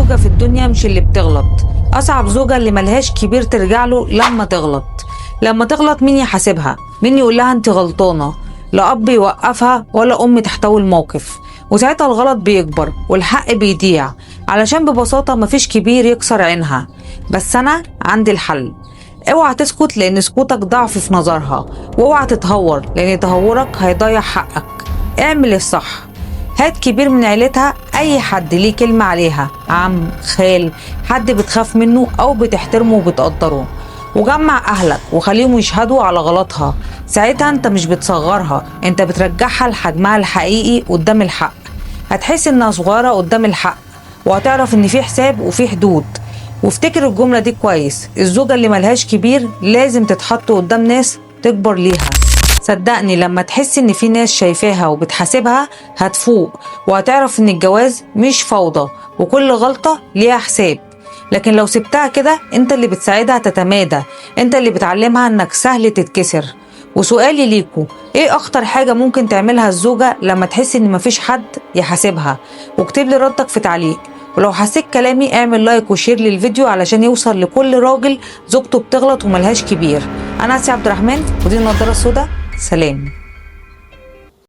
زوجة في الدنيا مش اللي بتغلط، أصعب زوجة اللي ملهاش كبير ترجع له لما تغلط. لما تغلط مين يحاسبها؟ مين يقول لها انت غلطانة؟ لا أب يوقفها ولا أم تحتوي الموقف، وساعتها الغلط بيكبر والحق بيضيع، علشان ببساطة مفيش كبير يكسر عينها. بس أنا عندي الحل. اوعى تسكت لأن سكوتك ضعف في نظرها، واوعى تتهور لأن تهورك هيضيع حقك. اعمل الصح، هات كبير من عيلتها، اي حد ليه كلمة عليها، عم، خال، حد بتخاف منه او بتحترمه وبتقدره، وجمع اهلك وخليهم يشهدوا على غلطها. ساعتها انت مش بتصغرها، انت بترجعها لحجمها الحقيقي قدام الحق. هتحس انها صغيرة قدام الحق، وهتعرف ان في حساب وفي حدود. وافتكر الجملة دي كويس، الزوجة اللي ملهاش كبير لازم تتحط قدام ناس تكبر ليها. صدقني لما تحس ان في ناس شايفاها وبتحاسبها هتفوق، وهتعرف ان الجواز مش فوضى وكل غلطة ليها حساب. لكن لو سبتها كده انت اللي بتساعدها تتمادى، انت اللي بتعلمها انك سهل تتكسر. وسؤالي ليكوا، ايه اخطر حاجة ممكن تعملها الزوجة لما تحس ان مفيش حد يحاسبها؟ واكتب لي ردك في تعليق. ولو حسيت كلامي اعمل لايك وشير للفيديو علشان يوصل لكل راجل زوجته بتغلط وملهاش كبير. انا اسيا عبد الرحمن ودي النضارة السوداء. سلام.